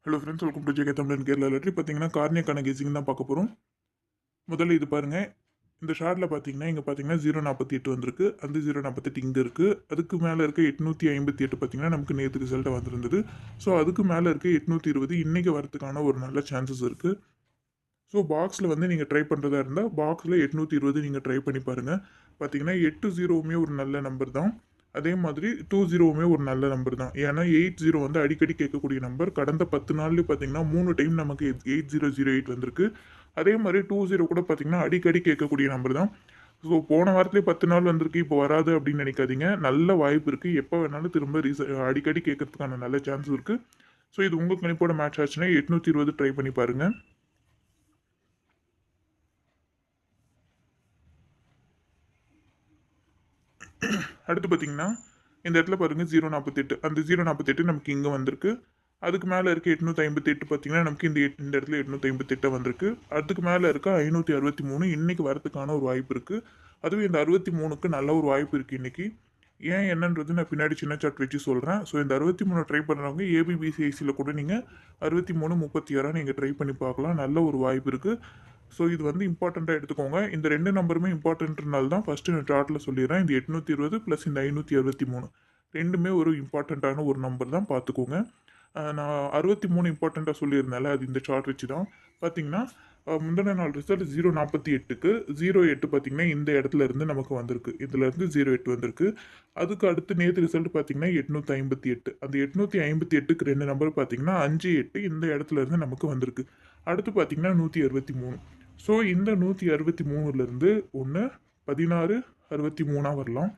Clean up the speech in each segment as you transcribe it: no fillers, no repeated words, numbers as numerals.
Hello friends, welcome to JK தமிழன் Kerala lottery. பார்த்தீங்கன்னா கார்னியாக்கான guessing தான் பார்க்க போகிறோம். முதல்ல இது பாருங்கள். இந்த ஷார்ட்டில் பார்த்தீங்கன்னா இங்கே பார்த்தீங்கன்னா 048 வந்திருக்கு. அந்த 048 இங்கே இருக்குது. அதுக்கு மேலே இருக்க 858 பார்த்தீங்கன்னா நமக்கு நேற்று ரிசல்ட்டாக வந்திருந்தது. ஸோ அதுக்கு மேலே இருக்க 820 இன்றைக்கி வரதுக்கான ஒரு நல்ல சான்சஸ் இருக்குது. ஸோ பாக்ஸில் வந்து நீங்கள் ட்ரை பண்ணுறதா இருந்தால் பாக்ஸில் 820 நீங்கள் ட்ரை பண்ணி பாருங்கள். பார்த்தீங்கன்னா 80மே ஒரு நல்ல நம்பர் தான். அதே மாதிரி 20மே ஒரு நல்ல நம்பர் தான். ஏன்னா 80 வந்து அடிக்கடி கேட்கக்கூடிய நம்பர். கடந்த 10 நாள்லேயும் பார்த்தீங்கன்னா 3 டைம் நமக்கு 8008 வந்திருக்கு. அதே மாதிரி 20 கூட பார்த்தீங்கன்னா அடிக்கடி கேட்கக்கூடிய நம்பர் தான். ஸோ போன வாரத்துலேயே 10 நாள் வந்திருக்கு, இப்போ வராது அப்படின்னு நினைக்காதீங்க. நல்ல வாய்ப்பு இருக்குது. எப்போ வேணாலும் திரும்ப அடிக்கடி கேட்கறதுக்கான நல்ல சான்ஸ் இருக்குது. ஸோ இது உங்கள் கணிப்போட மேட்ச் ஆச்சுன்னா 820 ட்ரை பண்ணி பாருங்கள். அடுத்து பார்த்தீங்கன்னா இந்த இடத்துல பாருங்கள் 048. அந்த 048 நமக்கு இங்கே வந்திருக்கு. அதுக்கு மேலே இருக்க 858 பார்த்தீங்கன்னா நமக்கு இந்த இடத்துல 858 வந்திருக்கு. அதுக்கு மேலே இருக்க 563 இன்றைக்கி வரதுக்கான ஒரு வாய்ப்பு இருக்குது. அதுவும் இந்த 63க்கு நல்ல ஒரு வாய்ப்பு இருக்குது இன்றைக்கி. ஏன் என்னன்றது நான் பின்னாடி சின்ன சார்ட் வச்சு சொல்கிறேன். ஸோ இந்த 63 ட்ரை பண்ணுறவங்க ஏபிபிசிஐசியில் கூட நீங்கள் 63 36 நீங்கள் ட்ரை பண்ணி பார்க்கலாம். நல்ல ஒரு வாய்ப்பு இருக்குது. ஸோ இது வந்து இம்பார்ட்டண்ட்டாக எடுத்துக்கோங்க. இந்த 2 நம்பருமே இம்பார்ட்டன்ட்னால தான் ஃபஸ்ட்டு நான் சார்ட்டில் சொல்லிடுறேன். இந்த 820 ப்ளஸ் இந்த 563 ரெண்டுமே ஒரு இம்பார்ட்டண்ட்டான ஒரு நம்பர் தான், பார்த்துக்கோங்க. நான் 63 இம்பார்ட்டண்ட்டாக சொல்லியிருந்தேன்ல, அது இந்த சார்ட் வச்சு தான். பார்த்தீங்கன்னா முந்தின நாள் ரிசல்ட் 048க்கு 08 பார்த்தீங்கன்னா இந்த இடத்துல இருந்து நமக்கு வந்திருக்கு. இதுலேருந்து 08 வந்திருக்கு. அதுக்கு அடுத்து நேற்று ரிசல்ட் பார்த்தீங்கன்னா 858. அந்த 858க்கு 2 நம்பர் பார்த்தீங்கன்னா 5, 8 இந்த இடத்துல இருந்து நமக்கு வந்திருக்கு. அடுத்து பார்த்தீங்கன்னா 163. ஸோ இந்த 163லேருந்து ஒன்று 16, 63 வரலாம்.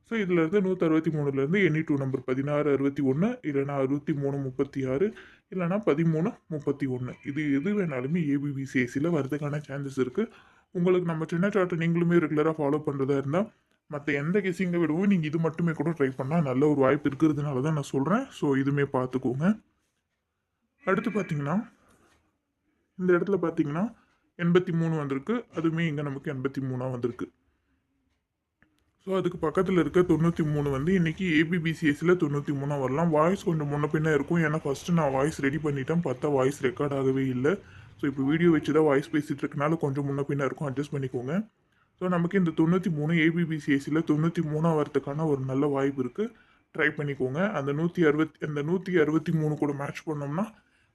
ஸோ இதிலேருந்து 163லேருந்து எனி 2 நம்பர் 16, 61 இல்லைனா 63, 36 இல்லைனா 13, 31 இது எது வேணாலுமே ஏபிபிசிஎஸ்சியில் வரதுக்கான சான்சஸ் இருக்குது. உங்களுக்கு நம்ம சின்ன சார்ட்டை நீங்களுமே ரெகுலராக ஃபாலோ பண்ணுறதா இருந்தால் மற்ற எந்த கெஸிங்கை விடவும் நீங்கள் இது மட்டுமே கூட ட்ரை பண்ணால் நல்ல ஒரு வாய்ப்பு இருக்கிறதுனால தான் நான் சொல்கிறேன். ஸோ இதுவுமே பார்த்துக்கோங்க. அடுத்து பார்த்தீங்கன்னா இந்த இடத்துல பார்த்தீங்கன்னா 83 வந்திருக்கு. அதுவுமே இங்கே நமக்கு 83 வந்திருக்கு. ஸோ அதுக்கு பக்கத்தில் இருக்க 93 வந்து இன்றைக்கி ஏபிபிசிஎஸ்சியில் 93 வரலாம். வாய்ஸ் கொஞ்சம் முன்ன பின்ன இருக்கும். ஏன்னா ஃபஸ்ட்டு நான் வாய்ஸ் ரெடி பண்ணிட்டேன், பார்த்தா வாய்ஸ் ரெக்கார்ட் ஆகவே இல்லை. ஸோ இப்போ வீடியோ வச்சு தான் வாய்ஸ் பேசிகிட்டு இருக்கனால கொஞ்சம் முன்ன பின்ன இருக்கும், அட்ஜஸ்ட் பண்ணிக்கோங்க. ஸோ நமக்கு இந்த 93 ஏபிபிசிஎஸ்சியில் 93 வரதுக்கான ஒரு நல்ல வாய்ப்பு இருக்குது. ட்ரை பண்ணிக்கோங்க. அந்த 163 கூட மேட்ச் பண்ணோம்னா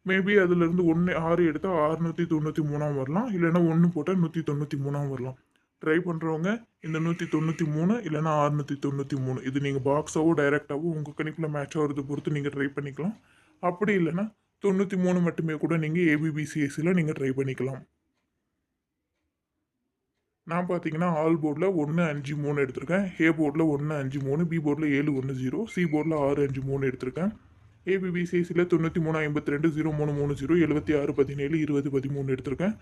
மேபி அதுலேருந்து 6 எடுத்தால் 693 வரலாம். இல்லைன்னா 1 போட்டால் 193 வரலாம். ட்ரை பண்ணுறவங்க இந்த 193 இல்லைனா 693 இது நீங்கள் பாக்ஸாவோ டைரெக்டாகவோ உங்கள் கணிப்பில் மேட்ச் ஆகிறத பொறுத்து நீங்கள் ட்ரை பண்ணிக்கலாம். அப்படி இல்லைன்னா 93 மட்டுமே கூட நீங்கள் ஏபிபிசிஎஸ்சியில் நீங்கள் ட்ரை பண்ணிக்கலாம். நான் பார்த்தீங்கன்னா ஆல் போர்டில் 1, 5, 3 எடுத்திருக்கேன். ஏ போர்டில் 1, 5, 3, பி போர்டில் 7, 1, 0, சி போர்டில் 6, 5, 3 எடுத்திருக்கேன். ஏபிபிசிஎஸ்சியில் 93, 52, 03, 30, 76, 17, 20, 13 எடுத்திருக்கேன்.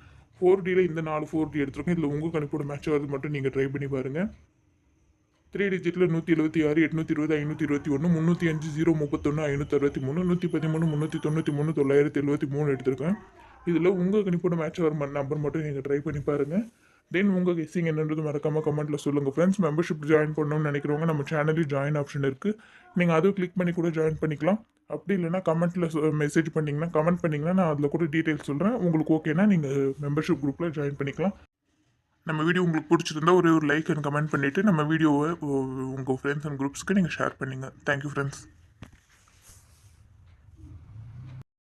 4டியில் இந்த 4 4டி எடுத்திருக்கேன். இதில் உங்கள் கணிப்போட மேட்ச் ஆகிறது மட்டும் நீங்கள் ட்ரை பண்ணி பாருங்கள். 3 டிஜிட்டில் 176, 820, 521, 305, 031, 563, 113, 393, 973 எடுத்திருக்கேன். இதில் உங்கள் கணிப்போட மேட்ச் ஆகிற நம்பர் மட்டும் நீங்கள் ட்ரை பண்ணி பாருங்கள். தென் உங்கள் கெஸ்ஸிங் என்னன்றது மறக்காமல் கமெண்ட்டில் சொல்லுங்கள் ஃப்ரெண்ட்ஸ். மெம்பர்ஷிப் ஜாயின் பண்ணணும்னு நினைக்கிறவங்க நம்ம சேனலில் ஜாயின் ஆப்ஷன் இருக்குது. நீங்கள் அதுவும் கிளிக் பண்ணி கூட ஜாயின் பண்ணிக்கலாம். அப்படி இல்லைனா கமெண்ட்டில் மெசேஜ் பண்ணிங்கன்னா கமெண்ட் பண்ணிங்கன்னா நான் அதில் கூட டீட்டெயில்ஸ் சொல்கிறேன். உங்களுக்கு ஓகேனா நீங்கள் மெம்பர்ஷிப் குரூப்பில் ஜாயின் பண்ணிக்கலாம். நம்ம வீடியோ உங்களுக்கு பிடிச்சிருந்தா ஒரு லைக் அண்ட் கமெண்ட் பண்ணிவிட்டு நம்ம வீடியோவை உங்கள் ஃப்ரெண்ட்ஸ் அண்ட் குரூப்ஸ்க்கு நீங்கள் ஷேர் பண்ணுங்கள். Thank you friends.